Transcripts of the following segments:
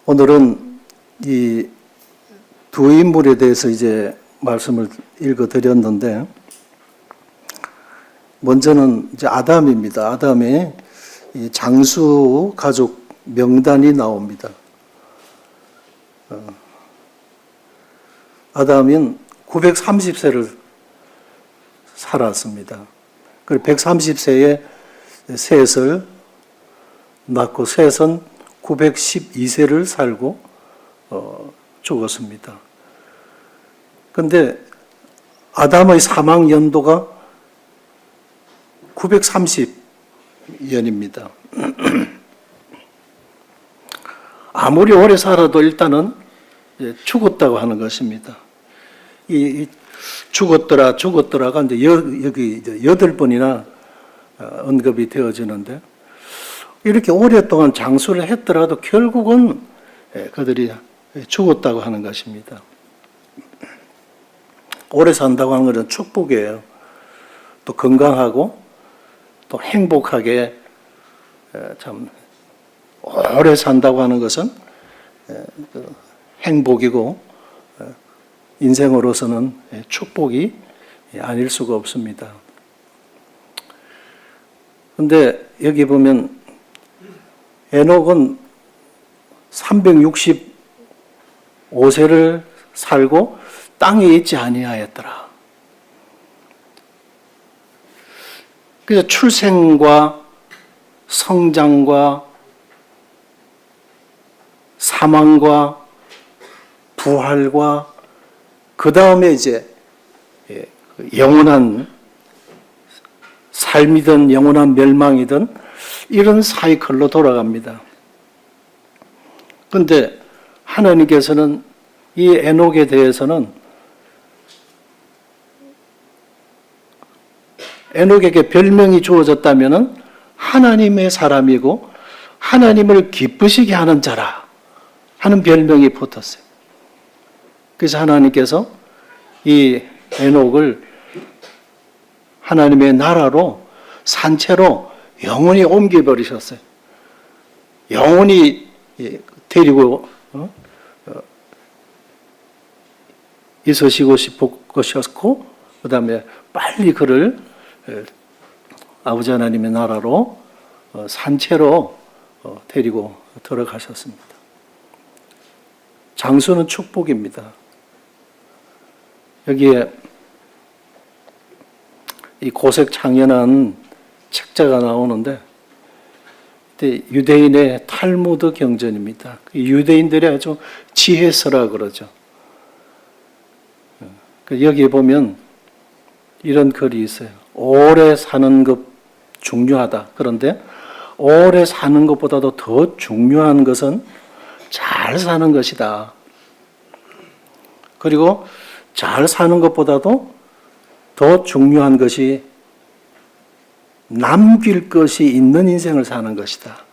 오늘은 이 두 인물에 대해서 이제 말씀을 읽어 드렸는데, 먼저는 이제 아담입니다. 아담의 이 장수 가족 명단이 나옵니다. 아담은 930세를 살았습니다. 그리고 130세에 셋을 낳고 셋은 912세를 살고 죽었습니다. 그런데 아담의 사망 연도가 930년입니다. 아무리 오래 살아도 일단은 죽었다고 하는 것입니다. 이 죽었더라가 이제 여기 8번이나 언급이 되어지는데, 이렇게 오랫동안 장수를 했더라도 결국은 그들이 죽었다고 하는 것입니다. 오래 산다고 하는 것은 축복이에요. 또 건강하고 또 행복하게 참 오래 산다고 하는 것은 행복이고 인생으로서는 축복이 아닐 수가 없습니다. 그런데 여기 보면 에녹은 365세를 살고 땅에 있지 아니하였더라. 그래서 출생과 성장과 사망과 부활과 그 다음에 이제 영원한 삶이든 영원한 멸망이든 이런 사이클로 돌아갑니다. 그런데 하나님께서는 이 에녹에 대해서는 에녹에게 별명이 주어졌다면 하나님의 사람이고 하나님을 기쁘시게 하는 자라 하는 별명이 붙었어요. 그래서 하나님께서 이 에녹을 하나님의 나라로 산채로 영원히 옮겨버리셨어요. 영원히 데리고 있으시고 싶으셨고, 그 다음에 빨리 그를 아버지 하나님의 나라로 산채로 데리고 들어가셨습니다. 장수는 축복입니다. 여기에 이 고색창연한 책자가 나오는데, 유대인의 탈무드 경전입니다. 유대인들이 아주 지혜서라 그러죠. 여기에 보면 이런 글이 있어요. 오래 사는 것 중요하다. 그런데 오래 사는 것보다도 더 중요한 것은 잘 사는 것이다. 그리고 잘 사는 것보다도 더 중요한 것이 남길 것이 있는 인생을 사는 것이다.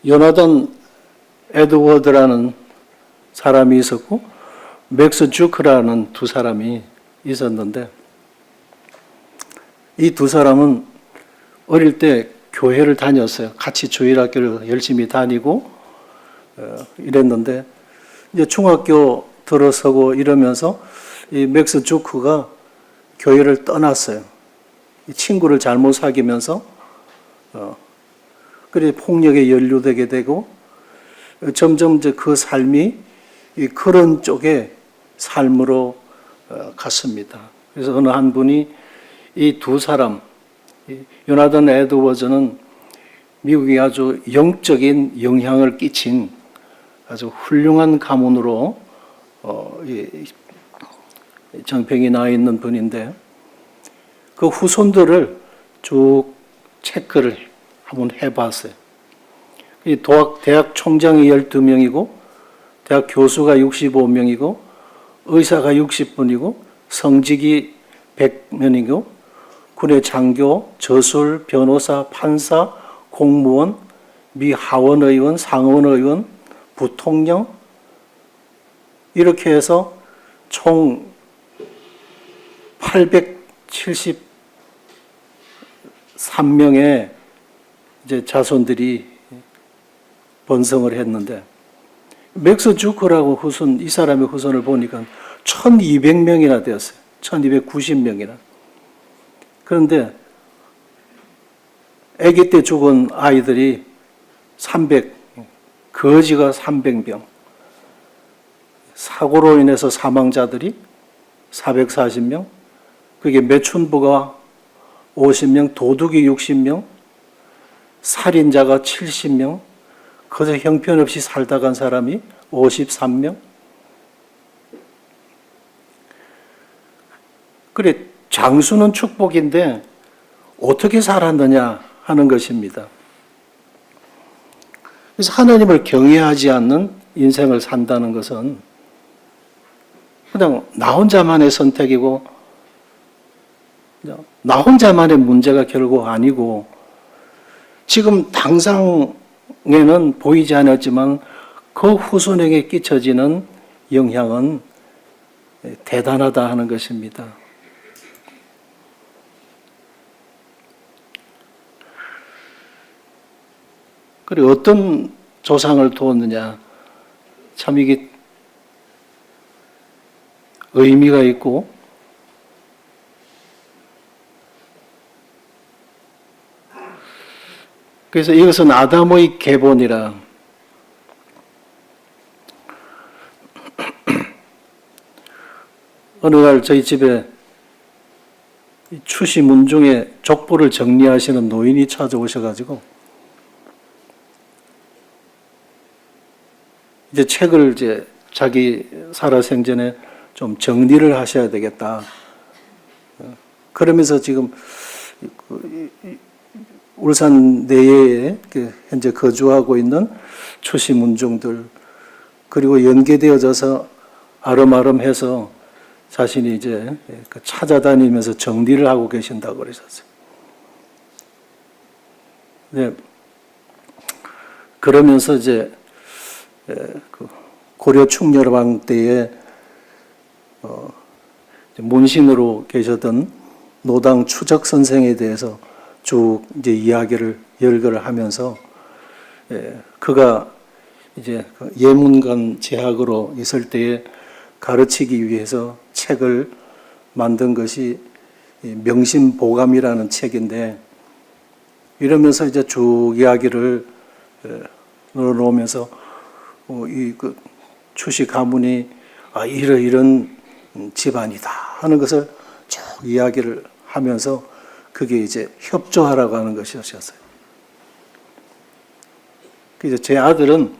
요나단 에드워드라는 사람이 있었고 맥스 주크라는 두 사람이 있었는데, 이 두 사람은 어릴 때 교회를 다녔어요. 같이 주일학교를 열심히 다니고 이랬는데, 이제 중학교 들어서고 이러면서 이 맥스 주크가 교회를 떠났어요. 이 친구를 잘못 사귀면서 그래 폭력에 연루되게 되고, 점점 이제 그 삶이 그런 쪽의 삶으로 갔습니다. 그래서 어느 한 분이 이 두 사람, 요나단 에드워즈는 미국에 아주 영적인 영향을 끼친 아주 훌륭한 가문으로 정평이 나 있는 분인데, 그 후손들을 쭉 체크를 한번 해봤어요. 대학 총장이 12명이고 대학 교수가 65명이고 의사가 60분이고 성직이 100명이고 군의 장교, 저술, 변호사, 판사, 공무원, 미 하원의원, 상원의원, 부통령, 이렇게 해서 총 873명의 이제 자손들이 번성을 했는데, 맥스 주커라고 후손, 이 사람의 후손을 보니까 1200명이나 되었어요. 1290명이나. 그런데 아기 때 죽은 아이들이 300, 거지가 300명, 사고로 인해서 사망자들이 440명, 그게 매춘부가 50명, 도둑이 60명, 살인자가 70명, 그저 형편없이 살다 간 사람이 53명. 그래, 장수는 축복인데 어떻게 살았느냐 하는 것입니다. 그래서 하나님을 경외하지 않는 인생을 산다는 것은 그냥 나 혼자만의 선택이고, 나 혼자만의 문제가 결국 아니고, 지금 당장에는 보이지 않았지만 그 후손에게 끼쳐지는 영향은 대단하다 하는 것입니다. 그리고 어떤 조상을 두었느냐, 참 이게 의미가 있고, 그래서 이것은 아담의 계본이라. 어느 날 저희 집에 추시 문중에 족보를 정리하시는 노인이 찾아오셔가지고 이제 책을 이제 자기 살아생전에 좀 정리를 하셔야 되겠다. 그러면서 지금 울산 내에 현재 거주하고 있는 추시 문중들, 그리고 연계되어져서 아름아름해서 자신이 이제 찾아다니면서 정리를 하고 계신다고 그러셨어요. 네. 그러면서 이제 고려 충렬왕 때에 문신으로 계셨던 노당 추적 선생에 대해서 쭉 이제 이야기를 열거를 하면서, 그가 이제 예문관 재학으로 있을 때에 가르치기 위해서 책을 만든 것이 명심보감이라는 책인데, 이러면서 이제 쭉 이야기를 넣어놓으면서 이 추시 가문이 이런 집안이다 하는 것을 쭉 이야기를 하면서 그게 이제 협조하라고 하는 것이었어요. 그래서 제 아들은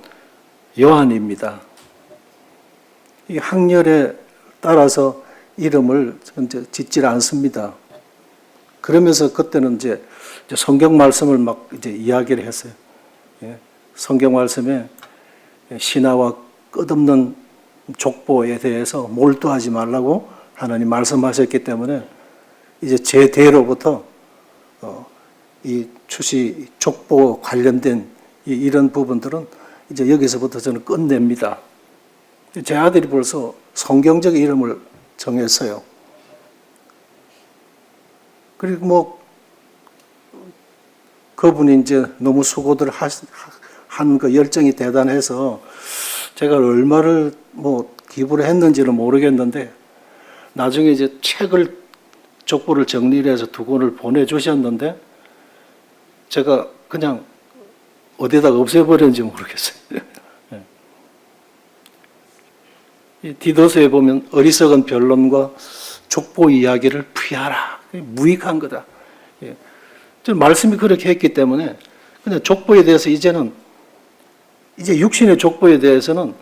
요한입니다. 이 학렬에 따라서 이름을 짓질 않습니다. 그러면서 그때는 이제 성경 말씀을 막 이제 이야기를 했어요. 성경 말씀에 신하와 끝없는 족보에 대해서 몰두하지 말라고 하나님 말씀하셨기 때문에 이제 제 대로부터 이 추시 족보 관련된 이런 부분들은 이제 여기서부터 저는 끝냅니다. 제 아들이 벌써 성경적 이름을 정했어요. 그리고 뭐 그분이 이제 너무 수고들 한 그 열정이 대단해서 제가 얼마를 뭐 기부를 했는지는 모르겠는데, 나중에 이제 족보를 정리를 해서 2권을 보내주셨는데 제가 그냥 어디다가 없애버렸는지 모르겠어요. 이 디도서에 보면 어리석은 변론과 족보 이야기를 피하라. 무익한 거다. 저는 말씀이 그렇게 했기 때문에 그냥 족보에 대해서 이제 육신의 족보에 대해서는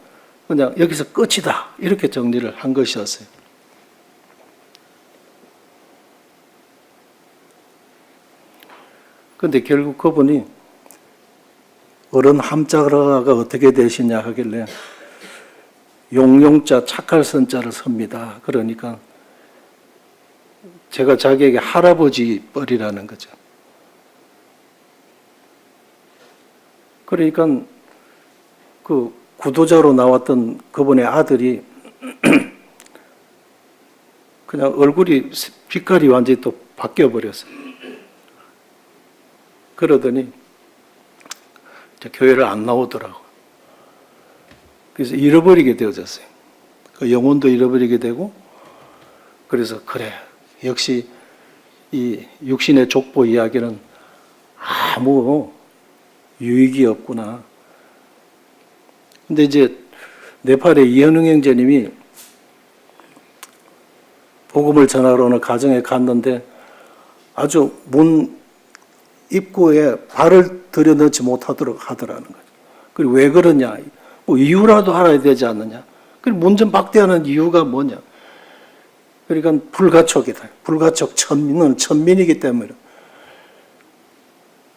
그냥 여기서 끝이다. 이렇게 정리를 한 것이었어요. 그런데 결국 그분이 어른 함자가 어떻게 되시냐 하길래 용용자 착할 선자를 섭니다. 그러니까 제가 자기에게 할아버지 뻘이라는 거죠. 그러니까 그 구도자로 나왔던 그분의 아들이 그냥 얼굴이 빛깔이 완전히 또 바뀌어 버렸어요. 그러더니 이제 교회를 안 나오더라고. 그래서 잃어버리게 되어졌어요. 그 영혼도 잃어버리게 되고, 그래서 그래, 역시 이 육신의 족보 이야기는 아무 유익이 없구나. 근데 이제 네팔의 이현웅 형제님이 복음을 전하러 어느 가정에 갔는데 아주 문 입구에 발을 들여넣지 못하도록 하더라는 거죠. 그리고 왜 그러냐? 뭐 이유라도 알아야 되지 않느냐? 그리고 문 좀 박대하는 이유가 뭐냐? 그러니까 불가촉이다. 불가촉 천민은 천민이기 때문에.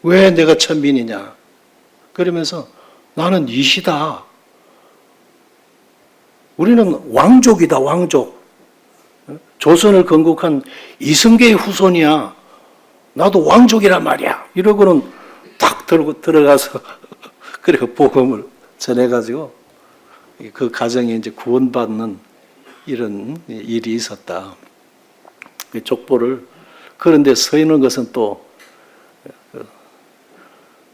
왜 내가 천민이냐? 그러면서 나는 이시다. 우리는 왕족이다, 왕족. 조선을 건국한 이승계의 후손이야. 나도 왕족이란 말이야. 이러고는 탁 들어가서 그리고 복음을 전해가지고 그 가정에 이제 구원받는 이런 일이 있었다. 족보를 그런데 서 있는 것은 또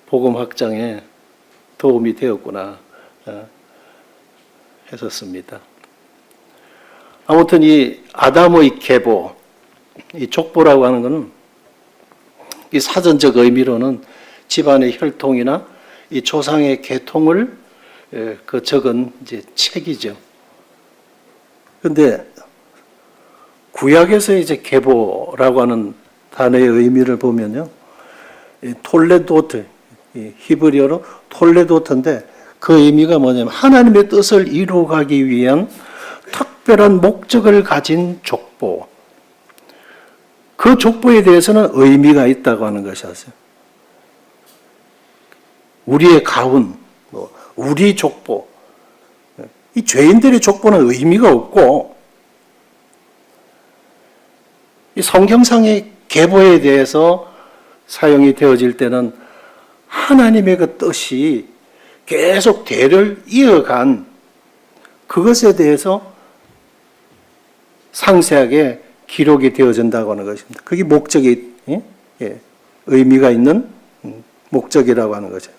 복음 확장에 도움이 되었구나 했었습니다. 아무튼 이 아담의 계보, 이 족보라고 하는 것은 이 사전적 의미로는 집안의 혈통이나 이 조상의 계통을 그 적은 이제 책이죠. 그런데 구약에서 이제 계보라고 하는 단어의 의미를 보면요, 이 톨레도트, 이 히브리어로 톨레도트인데 그 의미가 뭐냐면 하나님의 뜻을 이루어가기 위한 특별한 목적을 가진 족보. 그 족보에 대해서는 의미가 있다고 하는 것이었어요. 우리의 가훈, 우리 족보. 이 죄인들의 족보는 의미가 없고, 이 성경상의 계보에 대해서 사용이 되어질 때는 하나님의 그 뜻이 계속 대를 이어간 그것에 대해서 상세하게 기록이 되어진다고 하는 것입니다. 그게 목적이, 의미가 있는 목적이라고 하는 거죠.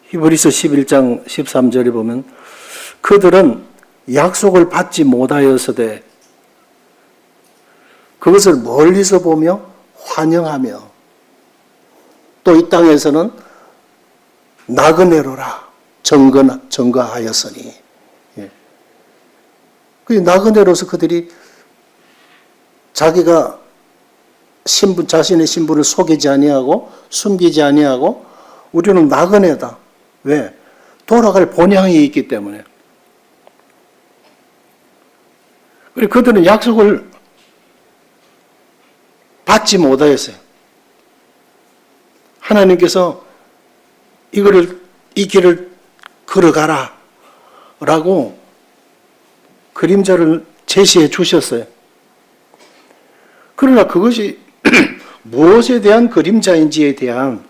히브리서 11장 13절에 보면 그들은 약속을 받지 못하였으되 그것을 멀리서 보며 환영하며 또 이 땅에서는 나그네로라 증거하였으니, 그 나그네로서 그들이 자기가 자신의 신분을 속이지 아니하고 숨기지 아니하고 우리는 나그네다. 왜? 돌아갈 본향이 있기 때문에. 그리고 그들은 약속을 받지 못하였어요. 하나님께서 이 길을 걸어가라 라고 그림자를 제시해 주셨어요. 그러나 그것이 무엇에 대한 그림자인지에 대한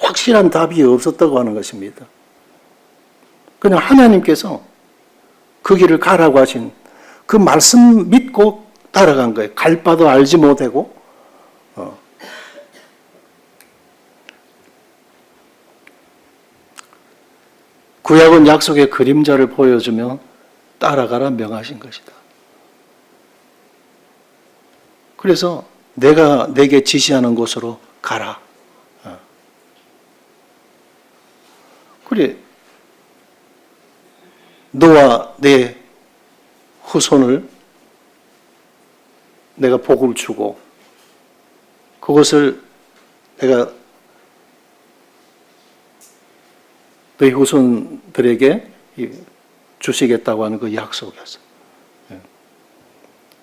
확실한 답이 없었다고 하는 것입니다. 그냥 하나님께서 그 길을 가라고 하신 그 말씀 믿고 따라간 거예요. 갈 바도 알지 못하고. 구약은 약속의 그림자를 보여주며 따라가라 명하신 것이다. 그래서 내가 내게 지시하는 곳으로 가라. 그래, 너와 내 후손을 내가 복을 주고 그것을 내가 너희 후손들에게 주시겠다고 하는 그 약속이었어요.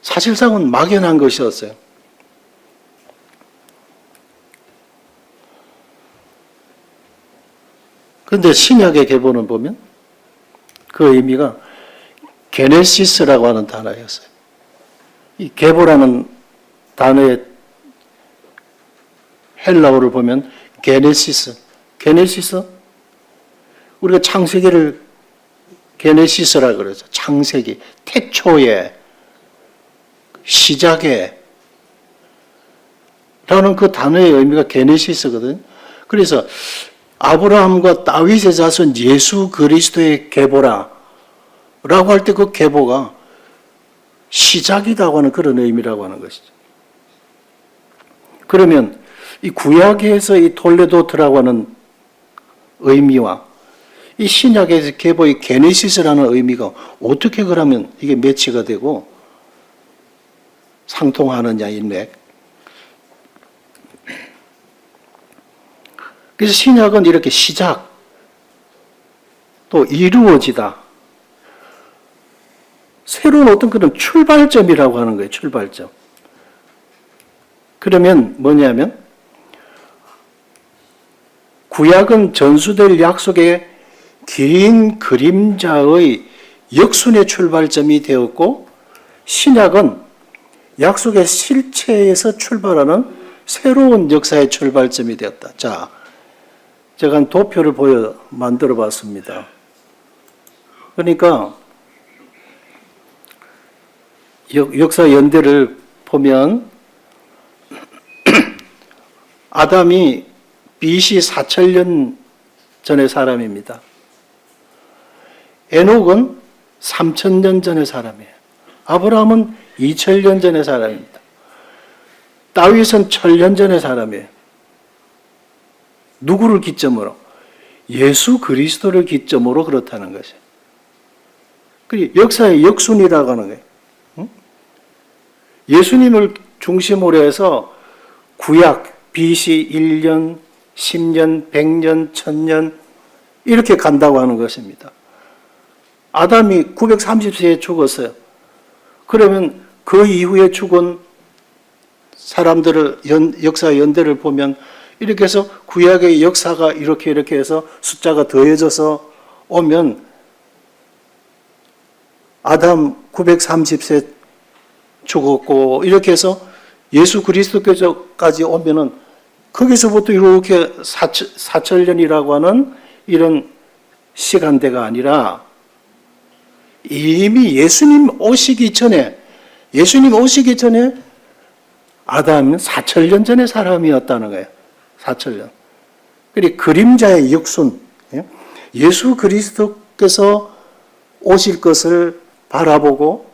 사실상은 막연한 것이었어요. 그런데 신약의 계보는 보면 그 의미가 게네시스라고 하는 단어였어요. 이 계보라는 단어의 헬라어를 보면 게네시스. 우리가 창세기를 게네시스라 그러죠. 창세기, 태초에, 시작에 라는 그 단어의 의미가 게네시스거든요. 그래서 아브라함과 다윗의 자손 예수 그리스도의 계보라 라고 할 때 그 계보가 시작이라고 하는 그런 의미라고 하는 것이죠. 그러면 이 구약에서 이 톨레도트라고 하는 의미와 이 신약의 계보의 게네시스라는 의미가 어떻게 그러면 이게 매치가 되고 상통하느냐, 인맥. 그래서 신약은 이렇게 시작, 또 이루어지다. 새로운 어떤 그런 출발점이라고 하는 거예요, 출발점. 그러면 뭐냐면, 구약은 전수될 약속의 긴 그림자의 역순의 출발점이 되었고, 신약은 약속의 실체에서 출발하는 새로운 역사의 출발점이 되었다. 자, 제가 한 도표를 만들어 봤습니다. 그러니까 역사 연대를 보면 아담이 BC 4,000년 전의 사람입니다. 에녹은 3,000년 전의 사람이에요. 아브라함은 2,000년 전의 사람입니다. 다윗은 1,000년 전의 사람이에요. 누구를 기점으로? 예수 그리스도를 기점으로 그렇다는 것이에요. 그리고 역사의 역순이라고 하는 거예요. 예수님을 중심으로 해서 구약, BC 1년, 10년, 100년, 1000년 이렇게 간다고 하는 것입니다. 아담이 930세에 죽었어요. 그러면 그 이후에 죽은 사람들을 역사 연대를 보면 이렇게 해서 구약의 역사가 이렇게 해서 숫자가 더해져서 오면 아담 930세 죽었고 이렇게 해서 예수 그리스도께서까지 오면은 거기서부터 이렇게 4,000년이라고 하는 이런 시간대가 아니라 이미 예수님 오시기 전에 아담은 4,000년 전의 사람이었다는 거예요. 4,000년. 그리고 그림자의 역순. 예수 그리스도께서 오실 것을 바라보고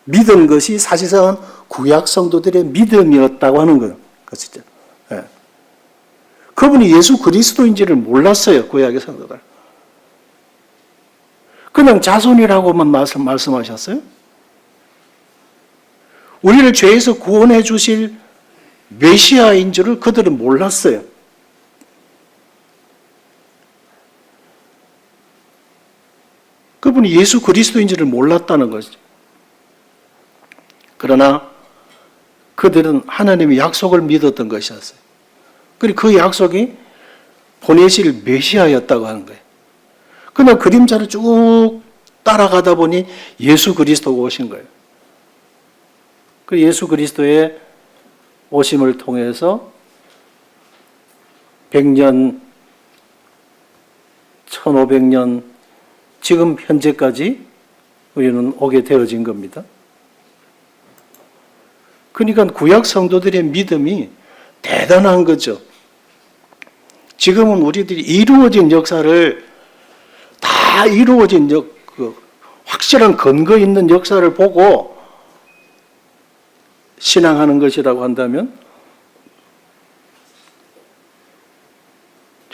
믿은 것이 사실상은 구약 성도들의 믿음이었다고 하는 거예요. 그렇죠? 예. 그분이 예수 그리스도인지를 몰랐어요. 구약의 성도들. 그냥 자손이라고만 말씀하셨어요. 우리를 죄에서 구원해 주실 메시아인 줄을 그들은 몰랐어요. 그분이 예수 그리스도인 줄을 몰랐다는 것이죠. 그러나 그들은 하나님의 약속을 믿었던 것이었어요. 그리고 그 약속이 보내실 메시아였다고 하는 거예요. 그냥 그림자를 쭉 따라가다 보니 예수 그리스도가 오신 거예요. 그 예수 그리스도의 오심을 통해서 100년, 1500년, 지금 현재까지 우리는 오게 되어진 겁니다. 그러니까 구약 성도들의 믿음이 대단한 거죠. 지금은 우리들이 이루어진 역사를 다 이루어진 확실한 근거 있는 역사를 보고 신앙하는 것이라고 한다면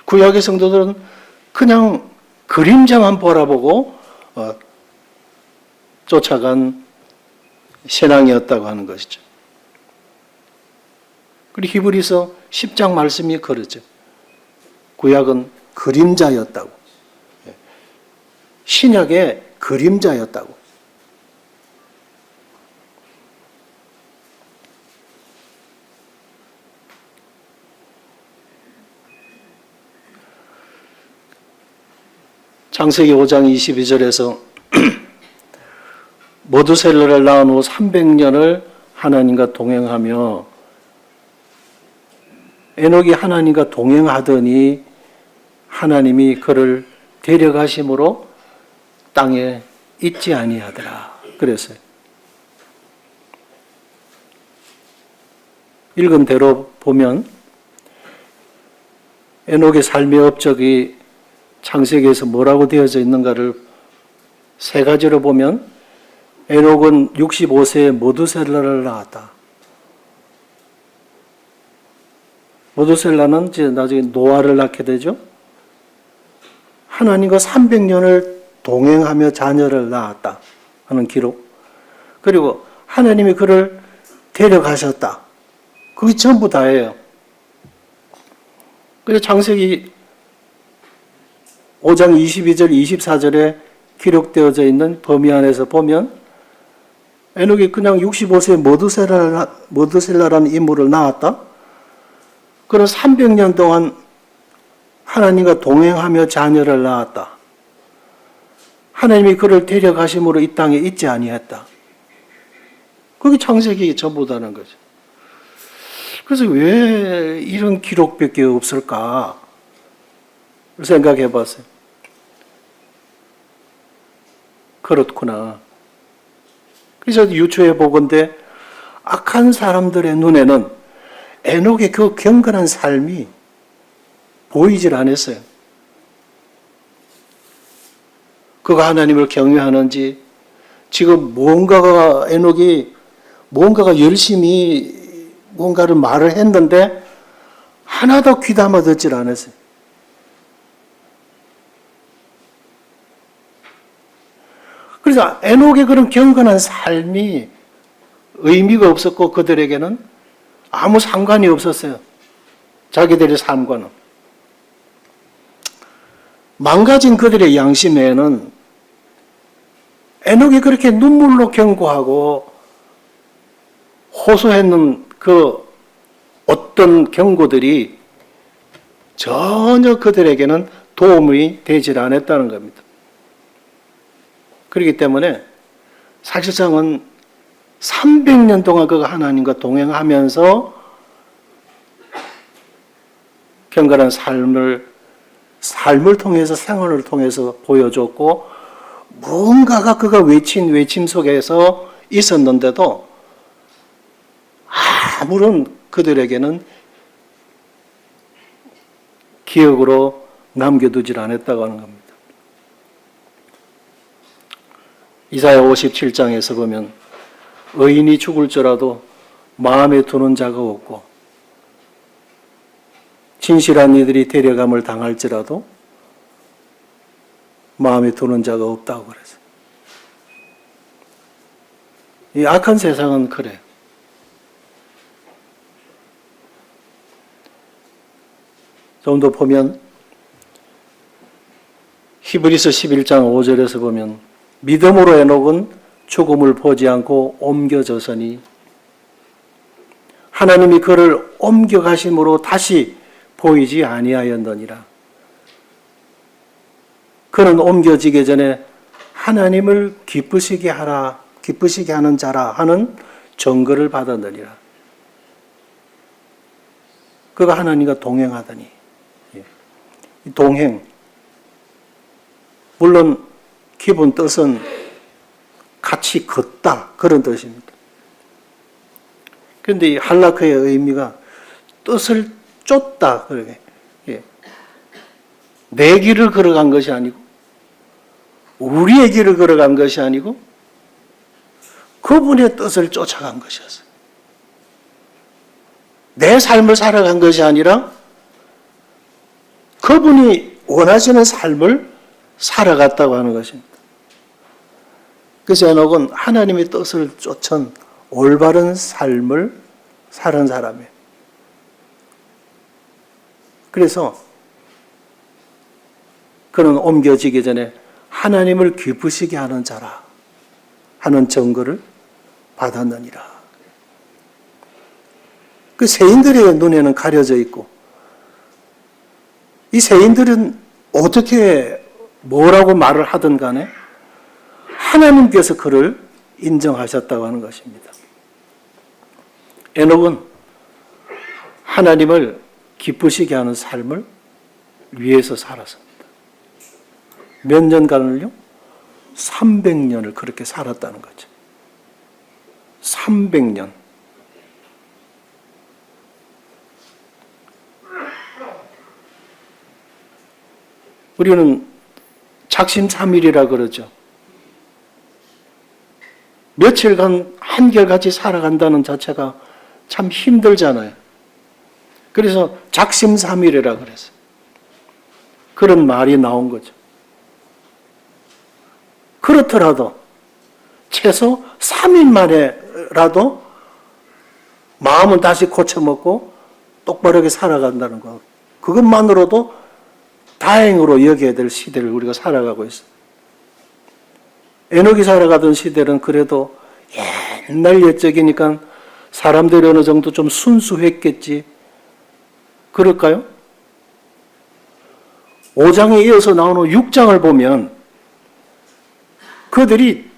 구약의 성도들은 그냥 그림자만 바라보고 쫓아간 신앙이었다고 하는 것이죠. 그리고 히브리서 10장 말씀이 그러죠. 구약은 그림자였다고. 신약의 그림자였다고. 창세기 5장 22절에서 모두셀라를 낳은 후 300년을 하나님과 동행하며 에녹이 하나님과 동행하더니 하나님이 그를 데려가심으로 땅에 있지 아니하더라 그랬어요. 읽은 대로 보면 에녹의 삶의 업적이 창세기에서 뭐라고 되어져 있는가를 세 가지로 보면 에녹은 65세에 모두셀라를 낳았다. 모두셀라는 이제 나중에 노아를 낳게 되죠. 하나님과 300년을 동행하며 자녀를 낳았다 하는 기록. 그리고 하나님이 그를 데려가셨다. 그게 전부 다예요. 그래서 창세기 5장 22절, 24절에 기록되어져 있는 범위 안에서 보면 에녹이 그냥 65세에 모두셀라라는 인물을 낳았다. 그런 300년 동안 하나님과 동행하며 자녀를 낳았다. 하나님이 그를 데려가심으로 이 땅에 있지 아니했다. 그게 창세기 전부다는 거죠. 그래서 왜 이런 기록밖에 없을까 생각해 봤어요. 그렇구나. 그래서 유초해 보건대 악한 사람들의 눈에는 에녹의 그 경건한 삶이 보이질 않았어요. 그가 하나님을 경외하는지, 지금 에녹이 뭔가가 열심히 뭔가를 말을 했는데 하나도 귀담아 듣질 않았어요. 그래서 에녹의 그런 경건한 삶이 의미가 없었고 그들에게는 아무 상관이 없었어요. 자기들의 삶과는. 망가진 그들의 양심에는 에녹이 그렇게 눈물로 경고하고 호소했는 그 어떤 경고들이 전혀 그들에게는 도움이 되질 않았다는 겁니다. 그렇기 때문에 사실상은 300년 동안 그가 하나님과 동행하면서 경건한 삶을 통해서, 생활을 통해서 보여줬고, 뭔가가 그가 외친 외침 속에서 있었는데도 아무런 그들에게는 기억으로 남겨두질 않았다고 하는 겁니다. 이사야 57장에서 보면 의인이 죽을지라도 마음에 두는 자가 없고 진실한 이들이 데려감을 당할지라도 마음에 두는 자가 없다고 그랬어요. 이 악한 세상은 그래요. 좀 더 보면 히브리서 11장 5절에서 보면 믿음으로 에녹은 죽음을 보지 않고 옮겨졌으니 하나님이 그를 옮겨가심으로 다시 보이지 아니하였느니라. 그는 옮겨지기 전에 하나님을 기쁘시게 하는 자라 하는 증거를 받았느니라. 그가 하나님과 동행하더니, 이 동행, 물론 기본 뜻은 같이 걷다 그런 뜻입니다. 그런데 이 할라크의 의미가 뜻을 쫓다, 그러게. 내 길을 걸어간 것이 아니고, 우리의 길을 걸어간 것이 아니고, 그분의 뜻을 쫓아간 것이었어요. 내 삶을 살아간 것이 아니라, 그분이 원하시는 삶을 살아갔다고 하는 것입니다. 그래서 에녹은 하나님의 뜻을 쫓은 올바른 삶을 사는 사람이에요. 그래서 그는 옮겨지기 전에 하나님을 기쁘시게 하는 자라 하는 증거를 받았느니라. 그 세인들의 눈에는 가려져 있고, 이 세인들은 어떻게 뭐라고 말을 하든 간에 하나님께서 그를 인정하셨다고 하는 것입니다. 에녹은 하나님을 기쁘시게 하는 삶을 위해서 살았습니다. 몇 년간을요? 300년을 그렇게 살았다는 거죠. 300년. 우리는 작심삼일이라 그러죠. 며칠간 한결같이 살아간다는 자체가 참 힘들잖아요. 그래서 작심삼일이라 그랬어요. 그런 말이 나온 거죠. 그렇더라도 최소 3일 만에라도 마음은 다시 고쳐먹고 똑바르게 살아간다는 것. 그것만으로도 다행으로 여겨야 될 시대를 우리가 살아가고 있어요. 에녹이 살아가던 시대는 그래도 옛날 옛적이니까 사람들이 어느 정도 좀 순수했겠지. 그럴까요? 5장에 이어서 나오는 6장을 보면 그들이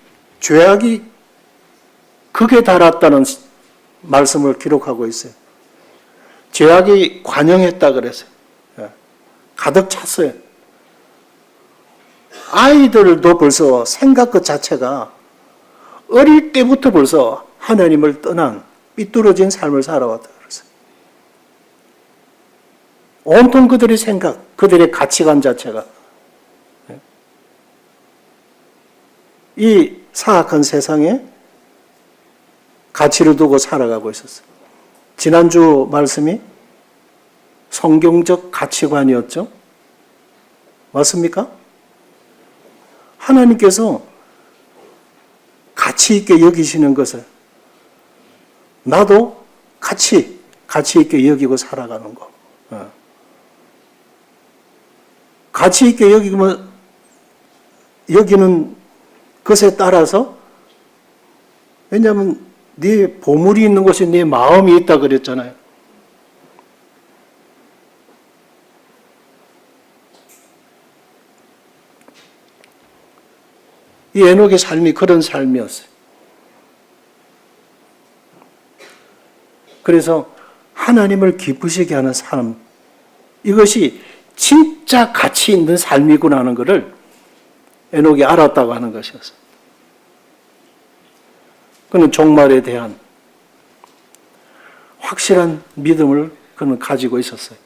죄악이 극에 달았다는 말씀을 기록하고 있어요. 죄악이 관영했다 그랬어요. 가득 찼어요. 아이들도 벌써 생각 그 자체가 어릴 때부터 벌써 하나님을 떠난 삐뚤어진 삶을 살아왔다 그랬어요. 온통 그들의 생각, 그들의 가치관 자체가 이 사악한 세상에 가치를 두고 살아가고 있었어요. 지난주 말씀이 성경적 가치관이었죠? 맞습니까? 하나님께서 가치 있게 여기시는 것을 나도 가치 있게 여기고 살아가는 거. 가치 있게 여기는 것에 따라서, 왜냐하면 네 보물이 있는 곳에 네 마음이 있다 그랬잖아요. 이 에녹의 삶이 그런 삶이었어요. 그래서 하나님을 기쁘시게 하는 삶, 이것이 진짜 가치 있는 삶이구나 하는 것을 에녹이 알았다고 하는 것이었어요. 그는 종말에 대한 확실한 믿음을 그는 가지고 있었어요.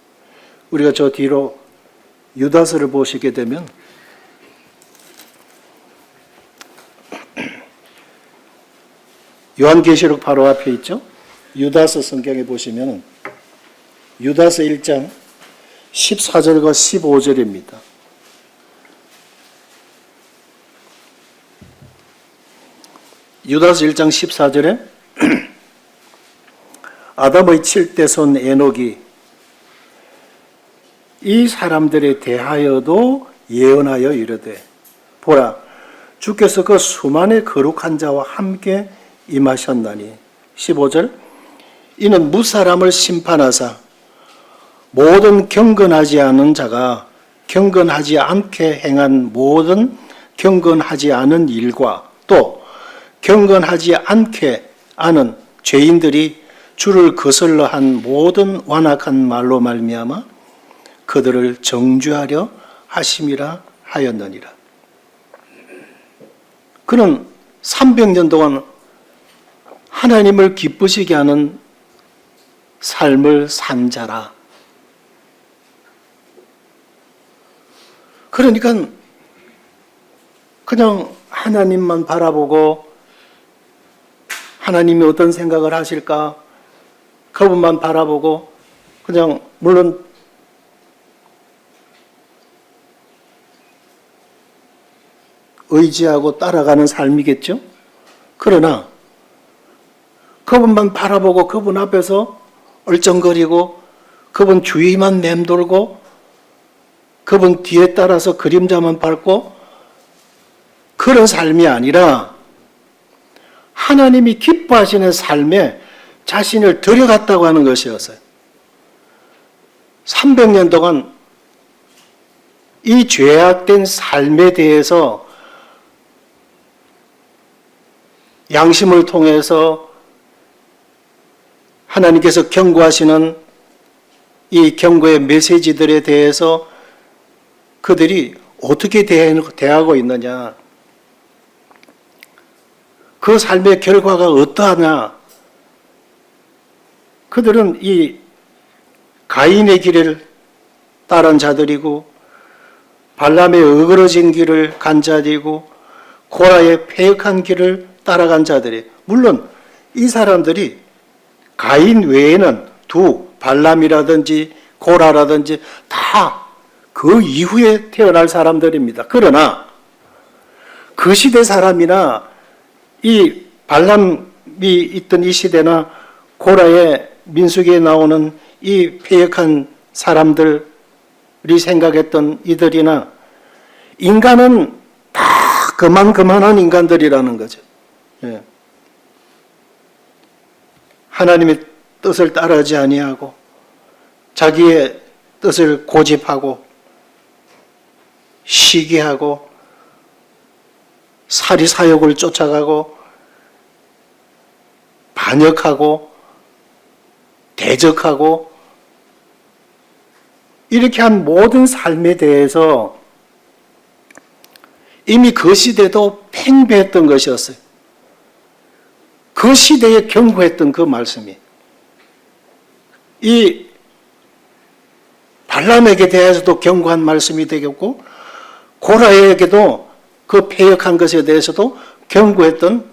우리가 저 뒤로 유다서를 보시게 되면 요한계시록 바로 앞에 있죠. 유다서 성경에 보시면 유다서 1장 14절과 15절입니다. 유다서 1장 14절에 아담의 7대 손 에녹이 이 사람들에 대하여도 예언하여 이르되 보라 주께서 그 수만의 거룩한 자와 함께 임하셨나니 15절 이는 무사람을 심판하사 모든 경건하지 않은 자가 경건하지 않게 행한 모든 경건하지 않은 일과 또 경건하지 않게 아는 죄인들이 주를 거슬러 한 모든 완악한 말로 말미암아 그들을 정죄하려 하심이라 하였느니라. 그는 300년 동안 하나님을 기쁘시게 하는 삶을 산 자라. 그러니까 그냥 하나님만 바라보고 하나님이 어떤 생각을 하실까 그분만 바라보고 그냥 물론 의지하고 따라가는 삶이겠죠. 그러나 그분만 바라보고 그분 앞에서 얼쩡거리고 그분 주위만 맴돌고 그분 뒤에 따라서 그림자만 밟고 그런 삶이 아니라 하나님이 기뻐하시는 삶에 자신을 들여갔다고 하는 것이었어요. 300년 동안 이 죄악된 삶에 대해서 양심을 통해서 하나님께서 경고하시는 이 경고의 메시지들에 대해서 그들이 어떻게 대하고 있느냐, 그 삶의 결과가 어떠하냐. 그들은 이 가인의 길을 따른 자들이고 발람의 어그러진 길을 간 자들이고 고라의 패역한 길을 따라간 자들이, 물론 이 사람들이 가인 외에는 발람이라든지 고라라든지 다 그 이후에 태어날 사람들입니다. 그러나 그 시대 사람이나 이 발람이 있던 이 시대나 고라의 민수기에 나오는 이 패역한 사람들이 생각했던 이들이나 인간은 다 그만한 인간들이라는 거죠. 예. 하나님의 뜻을 따르지 아니하고 자기의 뜻을 고집하고 시기하고 사리사욕을 쫓아가고 반역하고 대적하고 이렇게 한 모든 삶에 대해서 이미 그 시대도 팽배했던 것이었어요. 그 시대에 경고했던 그 말씀이 이 발람에게 대해서도 경고한 말씀이 되겠고 고라에게도 그 패역한 것에 대해서도 경고했던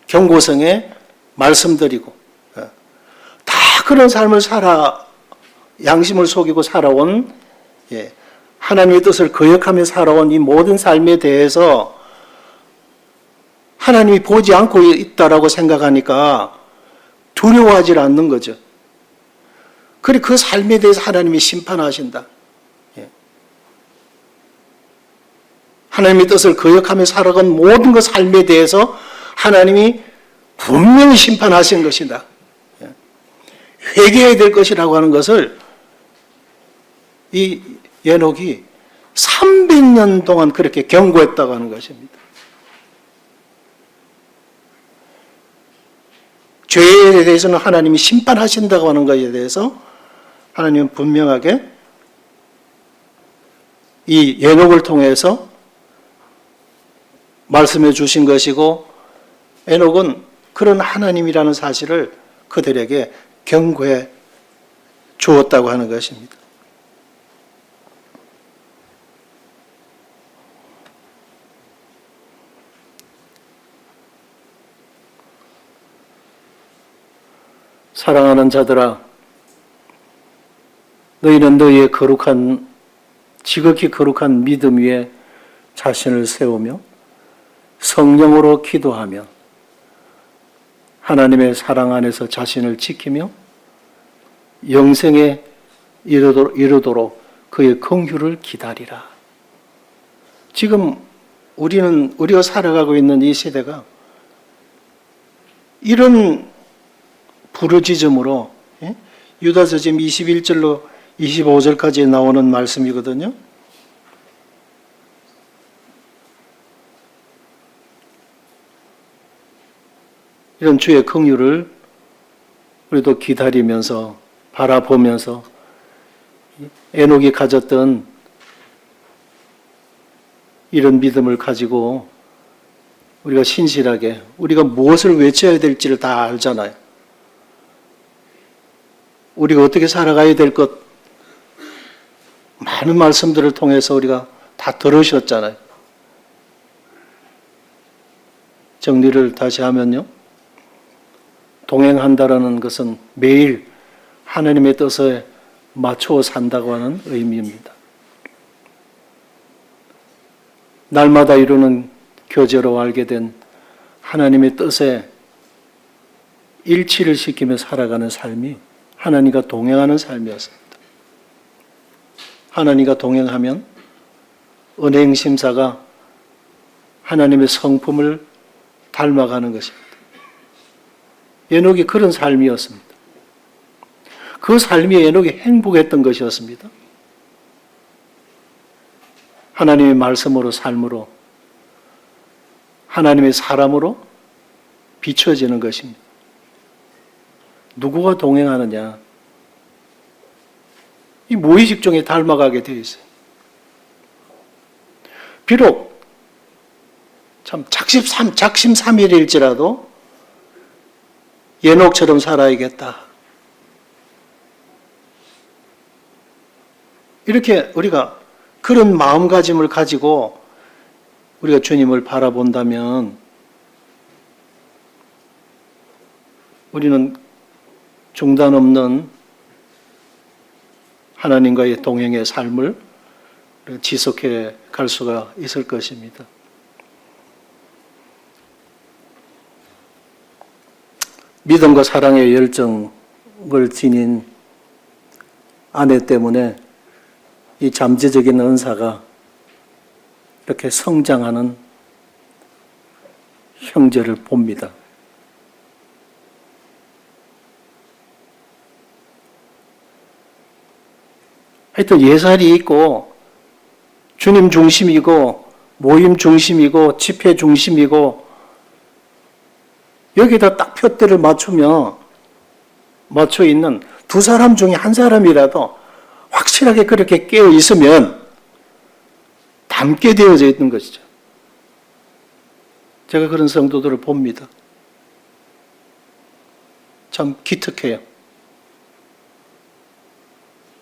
경고성의 말씀들이고 다 그런 삶을 양심을 속이고 살아온 하나님의 뜻을 거역하며 살아온 이 모든 삶에 대해서 하나님이 보지 않고 있다라고 생각하니까 두려워하지 않는 거죠. 그리고 그 삶에 대해서 하나님이 심판하신다. 하나님의 뜻을 거역하며 살아간 모든 그 삶에 대해서 하나님이 분명히 심판하신 것이다. 회개해야 될 것이라고 하는 것을 이 에녹이 300년 동안 그렇게 경고했다고 하는 것입니다. 죄에 대해서는 하나님이 심판하신다고 하는 것에 대해서 하나님은 분명하게 이 에녹을 통해서 말씀해 주신 것이고 에녹은 그런 하나님이라는 사실을 그들에게 경고해 주었다고 하는 것입니다. 사랑하는 자들아, 너희는 너희의 지극히 거룩한 믿음 위에 자신을 세우며 성령으로 기도하며 하나님의 사랑 안에서 자신을 지키며 영생에 이르도록 그의 긍휼을 기다리라. 지금 우리가 살아가고 있는 이 시대가 이런 부르짖음으로 유다서 지금 21절로 25절까지 나오는 말씀이거든요. 이런 주의 긍휼을 우리도 기다리면서 바라보면서 에녹이 가졌던 이런 믿음을 가지고 우리가 신실하게 우리가 무엇을 외쳐야 될지를 다 알잖아요. 우리가 어떻게 살아가야 될 것 많은 말씀들을 통해서 우리가 다 들으셨잖아요. 정리를 다시 하면요. 동행한다라는 것은 매일 하나님의 뜻에 맞추어 산다고 하는 의미입니다. 날마다 이루는 교제로 알게 된 하나님의 뜻에 일치를 시키며 살아가는 삶이 하나님과 동행하는 삶이었습니다. 하나님과 동행하면 은행 심사가 하나님의 성품을 닮아가는 것입니다. 에녹이 그런 삶이었습니다. 그 삶이 에녹이 행복했던 것이었습니다. 하나님의 말씀으로 삶으로 하나님의 사람으로 비춰지는 것입니다. 누구가 동행하느냐? 이 무의식 중에 닮아가게 되어 있어요. 비록 참 작심삼일일지라도 에녹처럼 살아야겠다. 이렇게 우리가 그런 마음가짐을 가지고 우리가 주님을 바라본다면 우리는 중단 없는 하나님과의 동행의 삶을 지속해 갈 수가 있을 것입니다. 믿음과 사랑의 열정을 지닌 아내 때문에 이 잠재적인 은사가 이렇게 성장하는 형제를 봅니다. 하여튼 예살이 있고 주님 중심이고 모임 중심이고 집회 중심이고 여기다 딱 표대를 맞춰 있는 두 사람 중에 한 사람이라도 확실하게 그렇게 깨어 있으면 닮게 되어져 있는 것이죠. 제가 그런 성도들을 봅니다. 참 기특해요.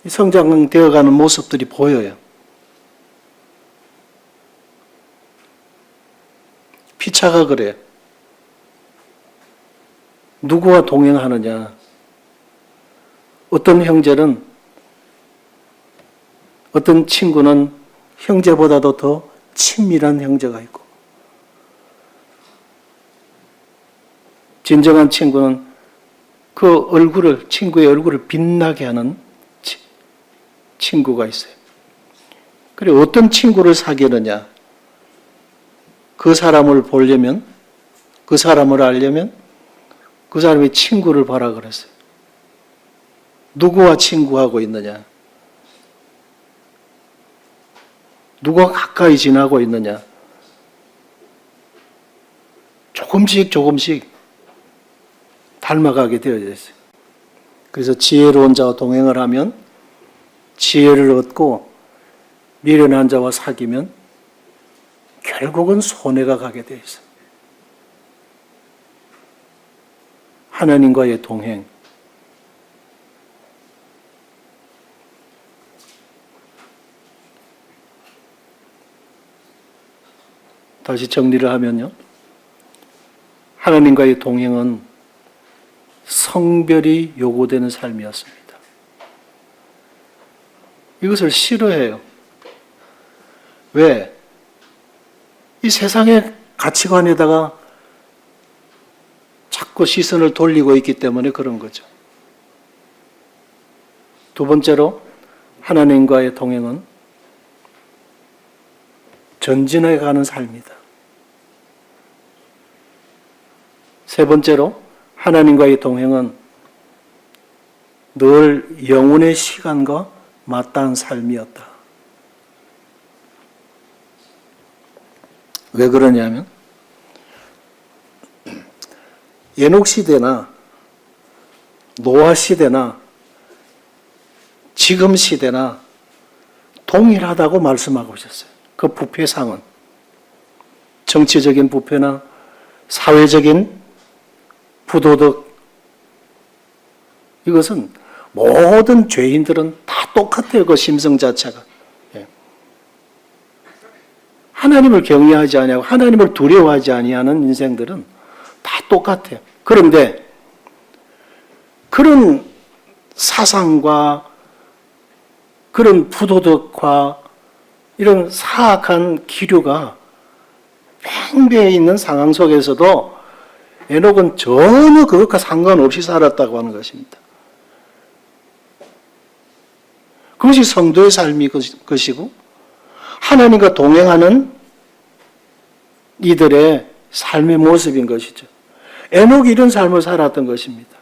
성장되어가는 모습들이 보여요. 피차가 그래요. 누구와 동행하느냐. 어떤 형제는, 어떤 친구는 형제보다도 더 친밀한 형제가 있고, 진정한 친구는 그 얼굴을, 친구의 얼굴을 빛나게 하는 친구가 있어요. 그리고 어떤 친구를 사귀느냐. 그 사람을 보려면, 그 사람을 알려면 그 사람의 친구를 봐라 그랬어요. 누구와 친구하고 있느냐. 누가 가까이 지나고 있느냐. 조금씩 닮아가게 되어져 있어요. 그래서 지혜로운 자와 동행을 하면 지혜를 얻고 미련한 자와 사귀면 결국은 손해가 가게 되어 있어요. 하나님과의 동행. 다시 정리를 하면요. 하나님과의 동행은 성별이 요구되는 삶이었습니다. 이것을 싫어해요. 왜? 이 세상의 가치관에다가 자꾸 시선을 돌리고 있기 때문에 그런 거죠. 두 번째로 하나님과의 동행은 전진해 가는 삶이다. 세 번째로 하나님과의 동행은 늘 영혼의 시간과 마땅한 삶이었다. 왜 그러냐면 에녹 시대나 노아 시대나 지금 시대나 동일하다고 말씀하고 있었어요. 그 부패상은 정치적인 부패나 사회적인 부도덕, 이것은 모든 죄인들은 다 똑같아요. 그 심성 자체가. 하나님을 경외하지 아니하고 하나님을 두려워하지 아니하는 인생들은 다 똑같아요. 그런데 그런 사상과 그런 부도덕과 이런 사악한 기류가 팽배해 있는 상황 속에서도 에녹은 전혀 그것과 상관없이 살았다고 하는 것입니다. 그것이 성도의 삶이 것이고 하나님과 동행하는 이들의 삶의 모습인 것이죠. 에녹이 이런 삶을 살았던 것입니다.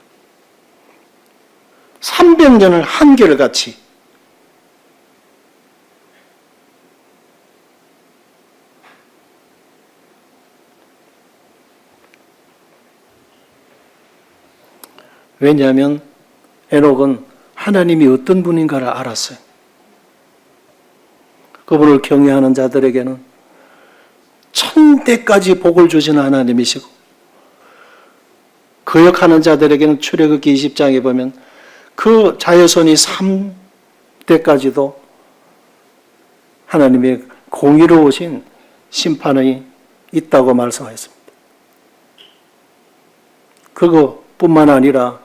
300년을 한결같이 왜냐하면 에녹은 하나님이 어떤 분인가를 알았어요. 그분을 경외하는 자들에게는 천대까지 복을 주시는 하나님이시고, 거역하는 자들에게는 출애굽기 20장에 보면 그 자손이 3대까지도 하나님의 공의로우신 심판이 있다고 말씀하였습니다. 그것뿐만 아니라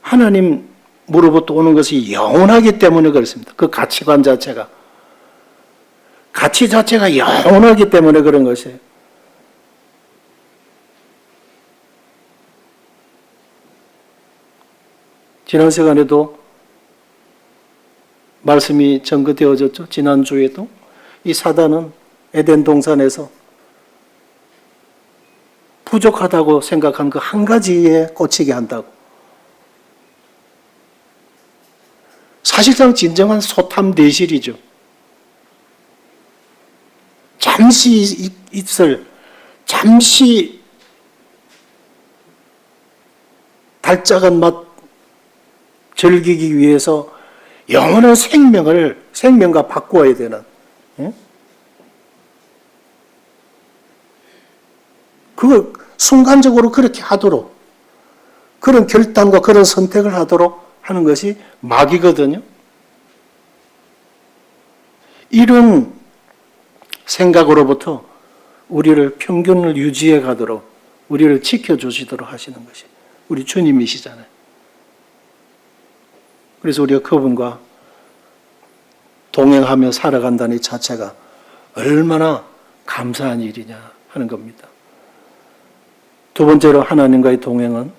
하나님으로부터 오는 것이 영원하기 때문에 그렇습니다. 그 가치관 자체가. 가치 자체가 영원하기 때문에 그런 것이에요. 지난 시간에도 말씀이 전거되어졌죠. 지난주에도 이 사단은 에덴 동산에서 부족하다고 생각한 그 한 가지에 꽂히게 한다고. 사실상 진정한 소탐대실이죠. 잠시 있을, 잠시 달짝한 맛 즐기기 위해서 영원한 생명과 바꾸어야 되는, 그걸 순간적으로 그렇게 하도록, 그런 결단과 그런 선택을 하도록 하는 것이 마귀거든요. 이런 생각으로부터 우리를 평균을 유지해 가도록, 우리를 지켜주시도록 하시는 것이 우리 주님이시잖아요. 그래서 우리가 그분과 동행하며 살아간다는 이 자체가 얼마나 감사한 일이냐 하는 겁니다. 두 번째로 하나님과의 동행은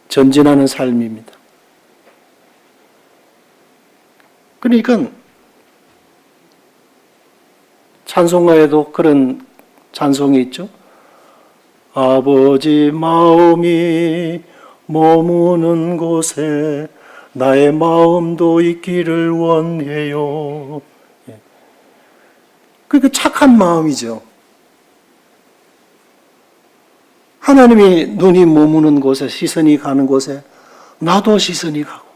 전진하는 삶입니다. 그러니까 찬송가에도 그런 찬송이 있죠. 아버지 마음이 머무는 곳에 나의 마음도 있기를 원해요. 그러니까 착한 마음이죠. 하나님이 눈이 머무는 곳에, 시선이 가는 곳에 나도 시선이 가고,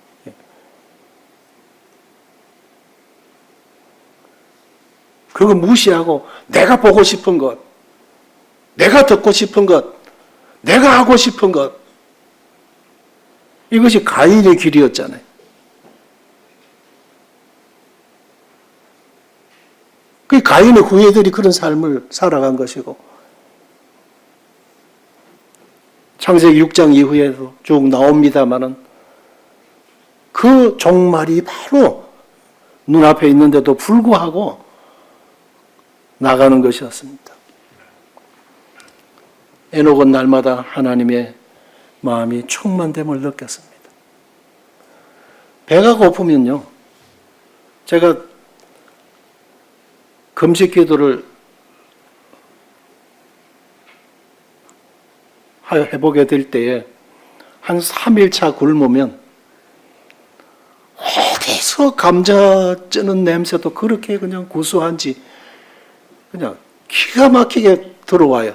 그거 무시하고 내가 보고 싶은 것, 내가 듣고 싶은 것, 내가 하고 싶은 것, 이것이 가인의 길이었잖아요. 그 가인의 후예들이 그런 삶을 살아간 것이고, 창세기 6장 이후에도 쭉 나옵니다마는 그 종말이 바로 눈앞에 있는데도 불구하고 나가는 것이었습니다. 에녹은 날마다 하나님의 마음이 충만됨을 느꼈습니다. 배가 고프면요, 제가 금식 기도를 해보게 될 때에 한 3일차 굶으면 어디서 감자 찌는 냄새도 그렇게 그냥 구수한지 그냥 기가 막히게 들어와요.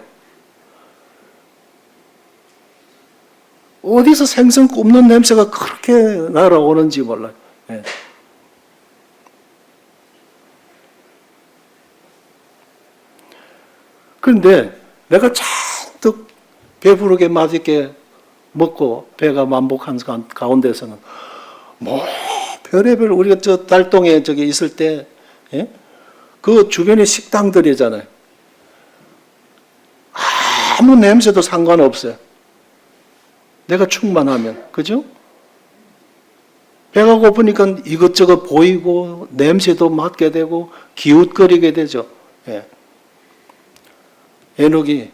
어디서 생선 굽는 냄새가 그렇게 날아오는지 몰라요. 네. 그런데 내가 잔뜩 배부르게 맛있게 먹고 배가 만복한 가운데서는 뭐 별의별 우리가 저 달동에 저기 있을 때 그 주변에 식당들이잖아요. 아무 냄새도 상관없어요. 내가 충만하면, 그죠? 배가 고프니까 이것저것 보이고 냄새도 맡게 되고 기웃거리게 되죠. 예. 에녹이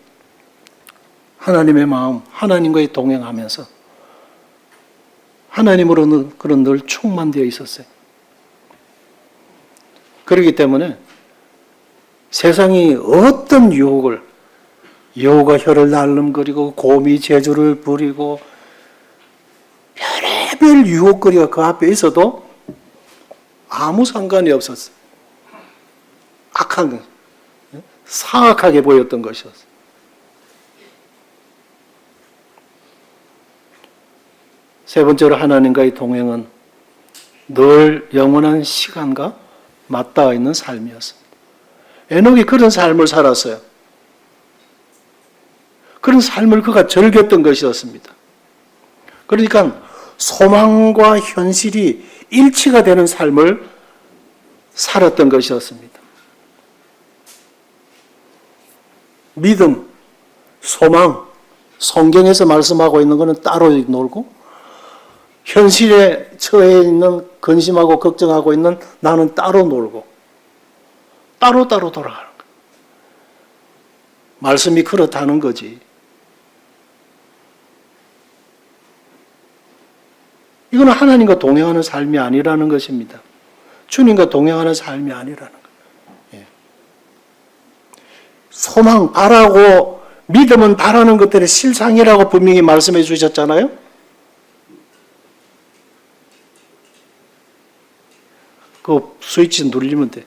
하나님의 마음, 하나님과의 동행하면서 하나님으로는 그런 늘 충만되어 있었어요. 그렇기 때문에 세상이 어떤 여호가 혀를 날름거리고 곰이 재주를 부리고 별의별 유혹거리가 그 앞에 있어도 아무 상관이 없었어요. 악한, 사악하게 보였던 것이었어요. 세 번째로 하나님과의 동행은 늘 영원한 시간과 맞닿아 있는 삶이었습니다. 에녹이 그런 삶을 살았어요. 그런 삶을 그가 즐겼던 것이었습니다. 그러니까 소망과 현실이 일치가 되는 삶을 살았던 것이었습니다. 믿음, 소망, 성경에서 말씀하고 있는 것은 따로 놀고, 현실에 처해 있는 근심하고 걱정하고 있는 나는 따로 놀고, 따로따로 돌아가는 거예요. 말씀이 그렇다는 거지. 이거는 하나님과 동행하는 삶이 아니라는 것입니다. 주님과 동행하는 삶이 아니라는 거예요. 예. 소망, 바라고, 믿음은 바라는 것들의 실상이라고 분명히 말씀해 주셨잖아요. 그 스위치 누르면 돼.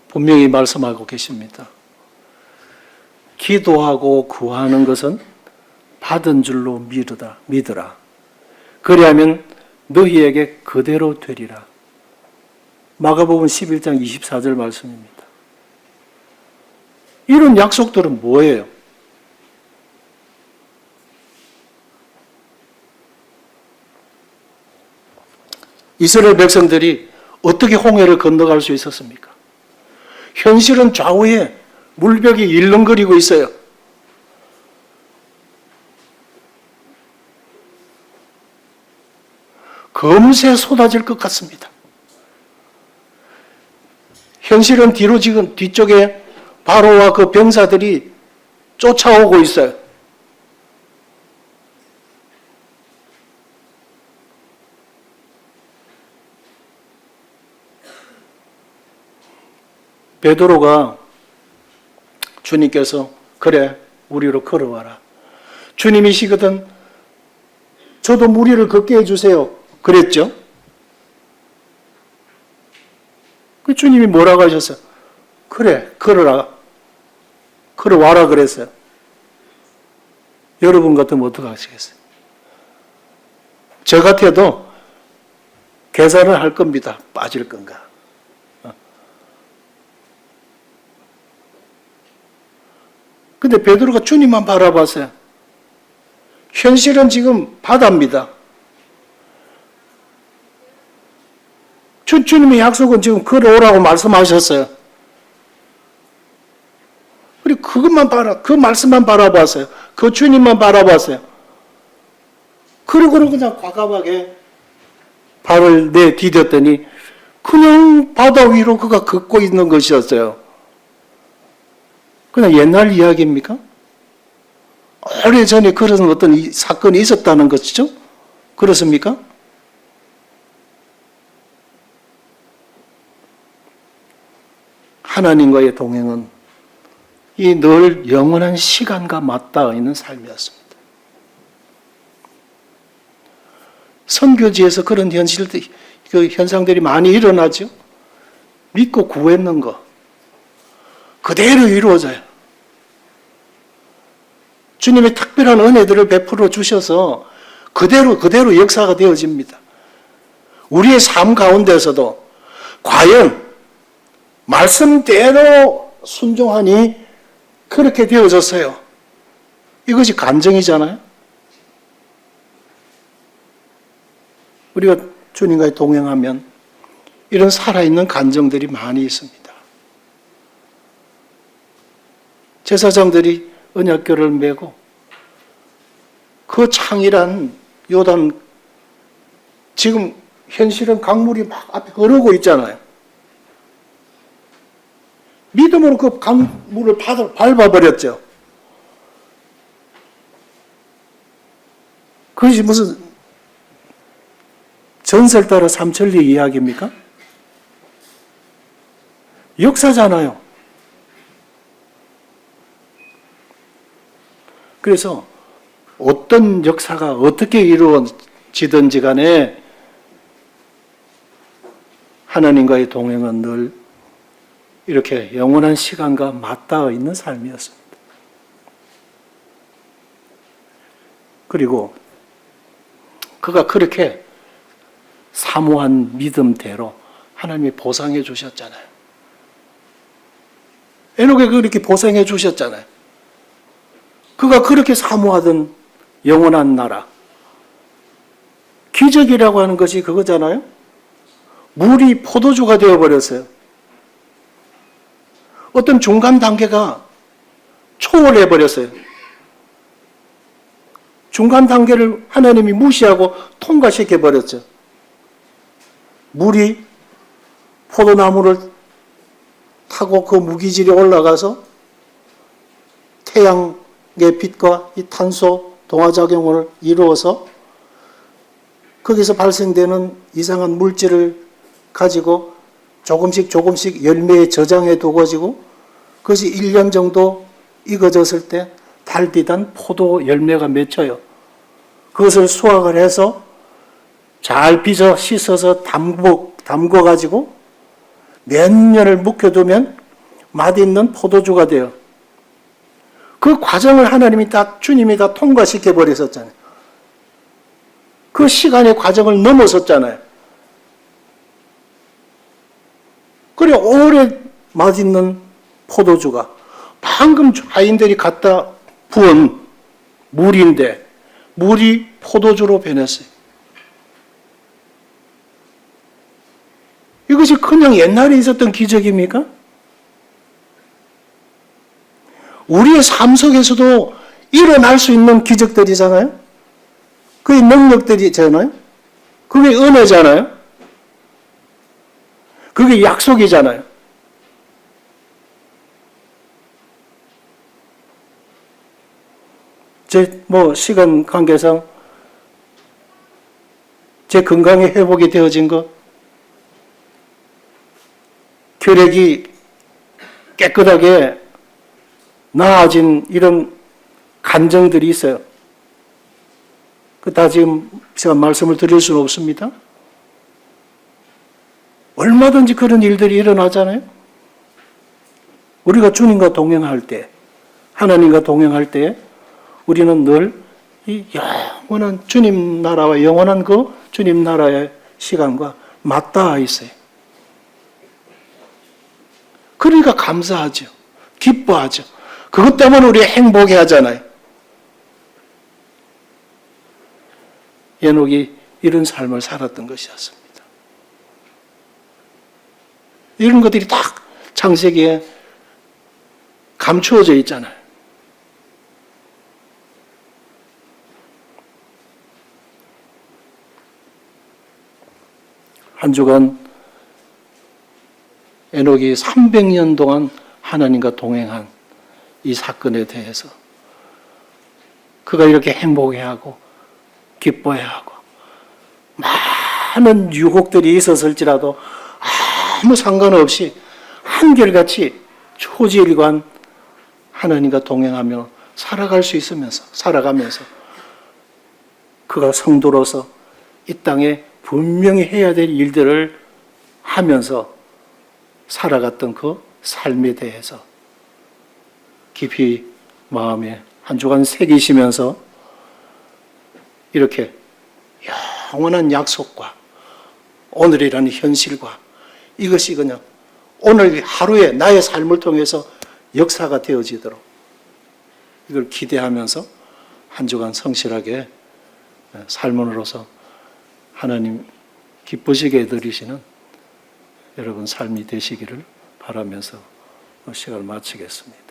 분명히 말씀하고 계십니다. 기도하고 구하는 것은 받은 줄로 믿으라. 그리하면 너희에게 그대로 되리라. 마가복음 11장 24절 말씀입니다. 이런 약속들은 뭐예요? 이스라엘 백성들이 어떻게 홍해를 건너갈 수 있었습니까? 현실은 좌우에 물벽이 일렁거리고 있어요. 금세 쏟아질 것 같습니다. 현실은 뒤로 지금 뒤쪽에 바로와 그 병사들이 쫓아오고 있어요. 베드로가 주님께서 그래 우리로 걸어와라. 주님이시거든 저도 무리를 걷게 해주세요. 그랬죠. 그 주님이 뭐라고 하셨어요? 그래 걸어라. 걸어와라 그랬어요. 여러분 같으면 어떻게 하시겠어요? 저 같아도 계산을 할 겁니다. 빠질 건가. 근데 베드로가 주님만 바라봤어요. 현실은 지금 바다입니다. 주님의 약속은 지금 걸어오라고 말씀하셨어요. 그리고 그것만 그 말씀만 바라봤어요. 그 주님만 바라봤어요. 그리고는 그냥 과감하게 발을 내디뎠더니 그냥 바다 위로 그가 걷고 있는 것이었어요. 그냥 옛날 이야기입니까? 오래전에 그런 어떤 사건이 있었다는 것이죠? 그렇습니까? 하나님과의 동행은 이 늘 영원한 시간과 맞닿아 있는 삶이었습니다. 선교지에서 그런 그 현상들이 많이 일어나죠. 믿고 구했는 거 그대로 이루어져요. 주님의 특별한 은혜들을 베풀어 주셔서 그대로 역사가 되어집니다. 우리의 삶 가운데서도 과연 말씀대로 순종하니 그렇게 되어졌어요. 이것이 간증이잖아요. 우리가 주님과의 동행하면 이런 살아있는 간증들이 많이 있습니다. 제사장들이 언약궤를 메고 그 창이란 요단 지금 현실은 강물이 막 앞에 흐르고 있잖아요. 믿음으로 그 강물을 밟아버렸죠. 그것이 무슨 전설 따라 삼천리 이야기입니까? 역사잖아요. 그래서 어떤 역사가 어떻게 이루어지든지 간에 하나님과의 동행은 늘 이렇게 영원한 시간과 맞닿아 있는 삶이었습니다. 그리고 그가 그렇게 사모한 믿음대로 하나님이 보상해 주셨잖아요. 에녹에게 그렇게 보상해 주셨잖아요. 그가 그렇게 사모하던 영원한 나라. 기적이라고 하는 것이 그거잖아요. 물이 포도주가 되어버렸어요. 어떤 중간 단계가 초월해버렸어요. 중간 단계를 하나님이 무시하고 통과시켜버렸죠. 물이 포도나무를 타고 그 무기질이 올라가서 태양의 빛과 이 탄소 동화작용을 이루어서 거기서 발생되는 이상한 물질을 가지고 조금씩 열매에 저장해 두어지고 그것이 1년 정도 익어졌을 때 달디단 포도 열매가 맺혀요. 그것을 수확을 해서 잘 빚어 씻어서 담궈가지고 몇 년을 묵혀두면 맛있는 포도주가 돼요. 그 과정을 주님이 다 통과시켜 버렸었잖아요. 그 시간의 과정을 넘어섰잖아요. 그래, 오래 맛있는 포도주가 방금 하인들이 갖다 부은 물인데 물이 포도주로 변했어요. 이것이 그냥 옛날에 있었던 기적입니까? 우리의 삶 속에서도 일어날 수 있는 기적들이잖아요. 그게 능력들이잖아요. 그게 은혜잖아요. 그게 약속이잖아요. 시간 관계상 제 건강이 회복이 되어진 것, 혈액이 깨끗하게 나아진 이런 간증들이 있어요. 다 지금 제가 말씀을 드릴 수는 없습니다. 얼마든지 그런 일들이 일어나잖아요. 우리가 주님과 동행할 때, 하나님과 동행할 때 우리는 늘 이 영원한 주님 나라와 영원한 그 주님 나라의 시간과 맞닿아 있어요. 그러니까 감사하죠. 기뻐하죠. 그것 때문에 우리가 행복해 하잖아요. 에녹이 이런 삶을 살았던 것이었습니다. 이런 것들이 딱 창세기에 감추어져 있잖아요. 한 주간 에녹이 300년 동안 하나님과 동행한 이 사건에 대해서 그가 이렇게 행복해하고 기뻐해하고 많은 유혹들이 있었을지라도 아무 상관없이 한결같이 초지일관 하나님과 동행하며 살아가면서 그가 성도로서 이 땅에 분명히 해야 될 일들을 하면서 살아갔던 그 삶에 대해서 깊이 마음에 한 주간 새기시면서 이렇게 영원한 약속과 오늘이라는 현실과 이것이 그냥 오늘 하루에 나의 삶을 통해서 역사가 되어지도록 이걸 기대하면서 한 주간 성실하게 삶으로서 하나님 기쁘시게 해드리시는 여러분 삶이 되시기를 바라면서 시간을 마치겠습니다.